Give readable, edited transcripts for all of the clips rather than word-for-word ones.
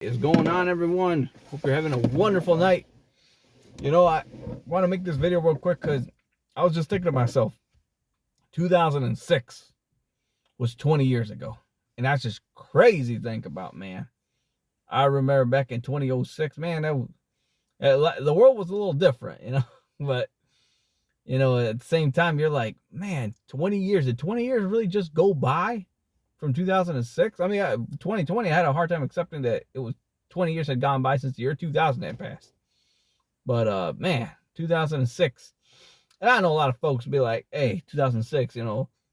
Is going on, everyone? Hope you're having a wonderful night. I want to make this video real quick because I was just thinking to myself, 2006 was 20 years ago, and that's just crazy to think about, man. I remember back in 2006, man, the world was a little different, but at the same time, you're like, man, 20 years. Did 20 years really just go by from 2006? I mean, 2020, I had a hard time accepting that it was 20 years had gone by since the year 2000 had passed. But, man, 2006. And I know a lot of folks be like, hey, 2006,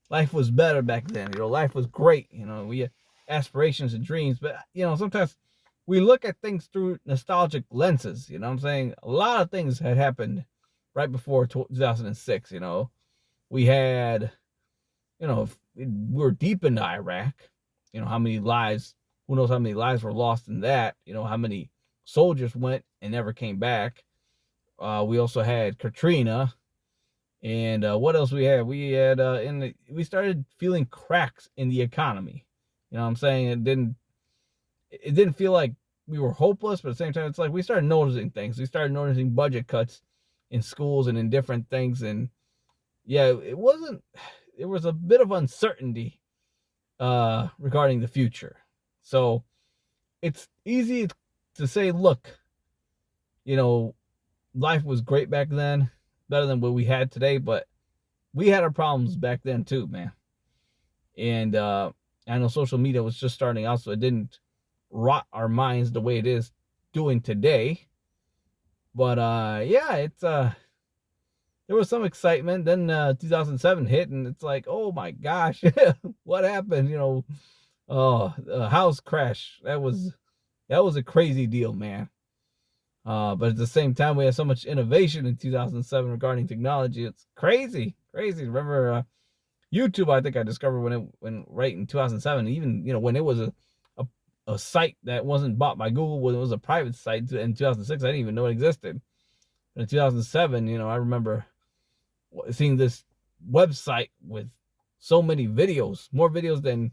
life was better back then. Life was great. We had aspirations and dreams. But, sometimes we look at things through nostalgic lenses. You know what I'm saying? A lot of things had happened right before 2006. We had, we were deep into Iraq. How many lives, who knows how many lives were lost in that? How many soldiers went and never came back. We also had Katrina. And what else we had? We had we started feeling cracks in the economy. You know what I'm saying? It didn't feel like we were hopeless, but at the same time, it's like we started noticing things. We started noticing budget cuts in schools and in different things. And yeah, there was a bit of uncertainty regarding the future. So it's easy to say, look, life was great back then, better than what we had today, but we had our problems back then too, man. And I know social media was just starting out, so it didn't rot our minds the way it is doing today. But yeah, it's there was some excitement. Then 2007 hit, and it's like, oh my gosh, what happened? House crash. That was a crazy deal, man. But at the same time, we had so much innovation in 2007 regarding technology. It's crazy. Remember YouTube? I think I discovered when right in 2007. Even when it was a site that wasn't bought by Google, when it was a private site in 2006, I didn't even know it existed. But in 2007, I remember seeing this website with so many videos, more videos than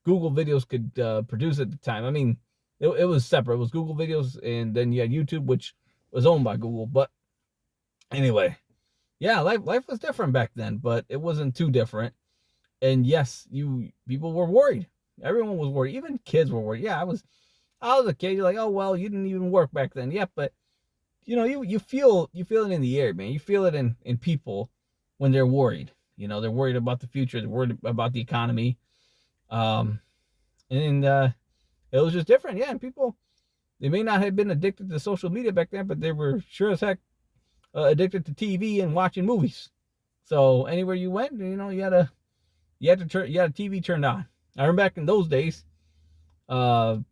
Google videos could produce at the time. I mean, it was separate. It was Google videos, and then you had YouTube, which was owned by Google. But anyway, yeah, life was different back then, but it wasn't too different. And yes, people were worried. Everyone was worried. Even kids were worried. Yeah, I was a kid. You're like, oh well, you didn't even work back then. Yeah, but you feel it in the air, man. You feel it in people when they're worried. They're worried about the future. They're worried about the economy. And it was just different. Yeah, and people, they may not have been addicted to social media back then, but they were sure as heck addicted to TV and watching movies. So anywhere you went, you had a TV turned on. I remember back in those days, flat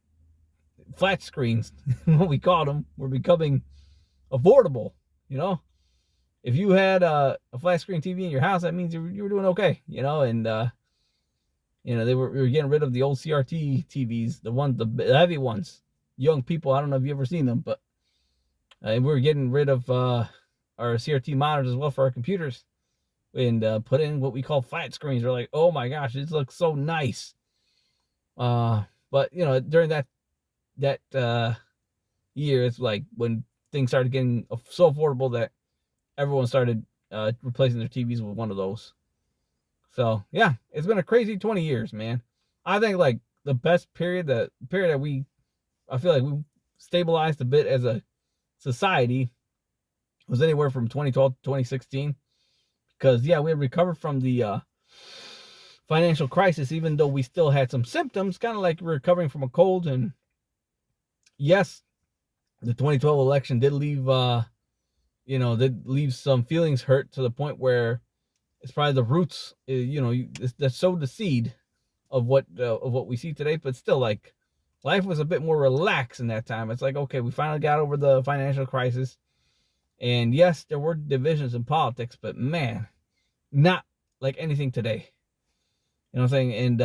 screens, what we called them, were becoming affordable. If you had a flat screen TV in your house, that means you were doing okay. And we were getting rid of the old CRT TVs, the heavy ones. Young people, I don't know if you've ever seen them, but we were getting rid of our CRT monitors as well for our computers, and put in what we call flat screens. We're like, oh my gosh, this looks so nice. But during that year, it's like when things started getting so affordable that everyone started replacing their TVs with one of those. So yeah, it's been a crazy 20 years, man. I think like the best period, the period that I feel like we stabilized a bit as a society, was anywhere from 2012 to 2016. Because yeah, we had recovered from the financial crisis, even though we still had some symptoms, kind of like recovering from a cold. And yes, the 2012 election did leave some feelings hurt, to the point where it's probably the roots, that sowed the seed of what we see today. But still, like, life was a bit more relaxed in that time. It's like, okay, we finally got over the financial crisis. And yes, there were divisions in politics, but man, not like anything today. You know what I'm saying? And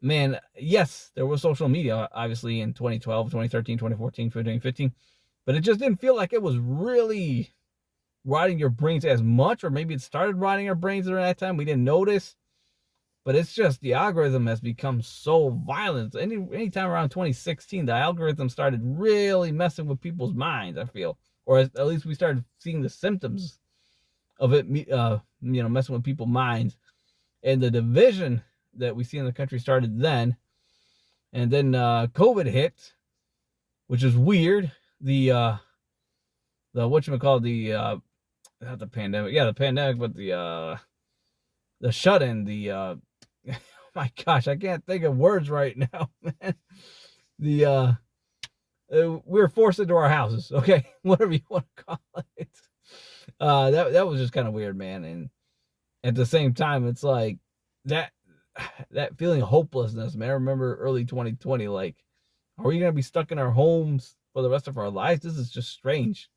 man, yes, there was social media, obviously, in 2012, 2013, 2014, 2015. But it just didn't feel like it was really rotting your brains as much, or maybe it started rotting our brains during that time. We didn't notice. But it's just the algorithm has become so violent. Anytime around 2016, the algorithm started really messing with people's minds, I feel. Or at least we started seeing the symptoms of it, messing with people's minds. And the division that we see in the country started then. And then COVID hit, which is weird. The whatchamacallit, not the pandemic. Yeah, the pandemic, but the shut-in, oh my gosh, I can't think of words right now, man. We were forced into our houses, okay? Whatever you want to call it. That was just kind of weird, man. And at the same time, it's like that feeling of hopelessness, man. I remember early 2020, like, are we going to be stuck in our homes for the rest of our lives? This is just strange.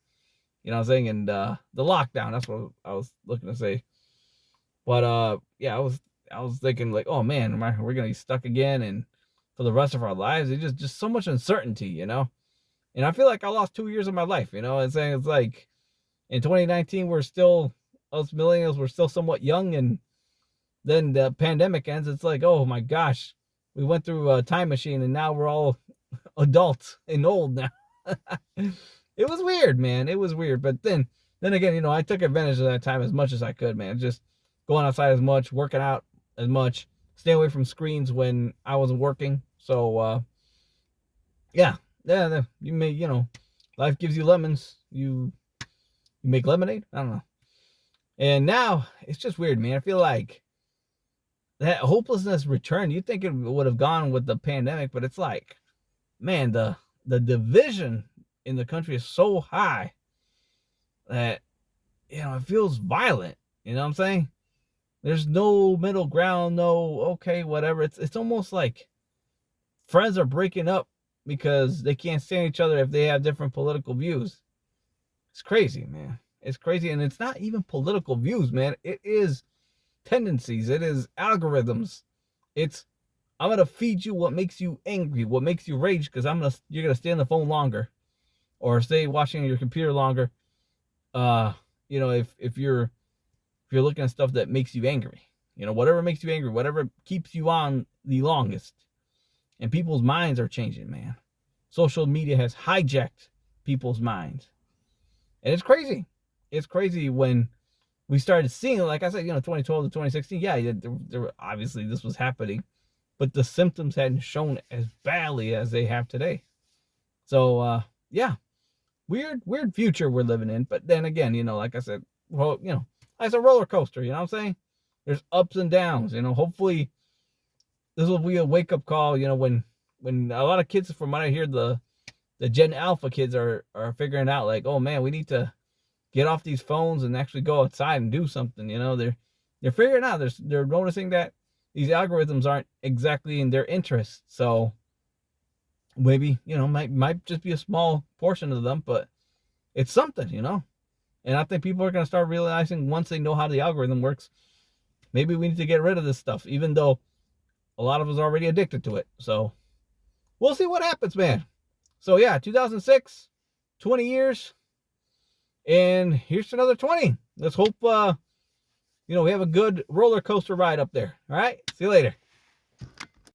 You know what I'm saying? And the lockdown, that's what I was looking to say. But yeah, I was thinking like, oh man, we're going to be stuck again and for the rest of our lives? It's just so much uncertainty, you know? And I feel like I lost 2 years of my life, you know? And saying it's like in 2019, us millennials, we're still somewhat young, and then the pandemic ends. It's like, oh my gosh, we went through a time machine and now we're all adults and old now. It was weird, man. It was weird. But then again, you know, I took advantage of that time as much as I could, man. Just going outside as much, working out as much, staying away from screens when I wasn't working. So, yeah, you may, you know, life gives you lemons. You make lemonade. I don't know. And now it's just weird, man. I feel like that hopelessness returned. You'd think it would have gone with the pandemic, but it's like, man, the division in the country is so high that, you know, it feels violent. You know what I'm saying? There's no middle ground, no, okay, whatever. It's almost like friends are breaking up because they can't stand each other if they have different political views. It's crazy, man. It's crazy. And it's not even political views, man. It is tendencies. It is algorithms. I'm going to feed you what makes you angry, what makes you rage, because you're going to stay on the phone longer or stay watching your computer longer. You know, if you're looking at stuff that makes you angry, you know, whatever makes you angry, whatever keeps you on the longest. And people's minds are changing, man. Social media has hijacked people's minds. And it's crazy. It's crazy when we started seeing, like I said, you know, 2012 to 2016, yeah, there obviously this was happening, but the symptoms hadn't shown as badly as they have today. So, yeah, weird future we're living in. But then again, you know, like I said, well, you know, it's a roller coaster, you know what I'm saying? There's ups and downs, you know. Hopefully this will be a wake-up call, you know, when a lot of kids, from what I hear, the Gen Alpha kids are figuring out, like, oh man, we need to get off these phones and actually go outside and do something. You know, they're figuring out, they're noticing that these algorithms aren't exactly in their interest. So maybe, you know, might just be a small portion of them, but it's something, you know. And I think people are going to start realizing, once they know how the algorithm works, maybe we need to get rid of this stuff, even though a lot of us are already addicted to it. So we'll see what happens, man. So yeah, 2006, 20 years, and here's to another 20. Let's hope, you know, we have a good roller coaster ride up there. All right, see you later.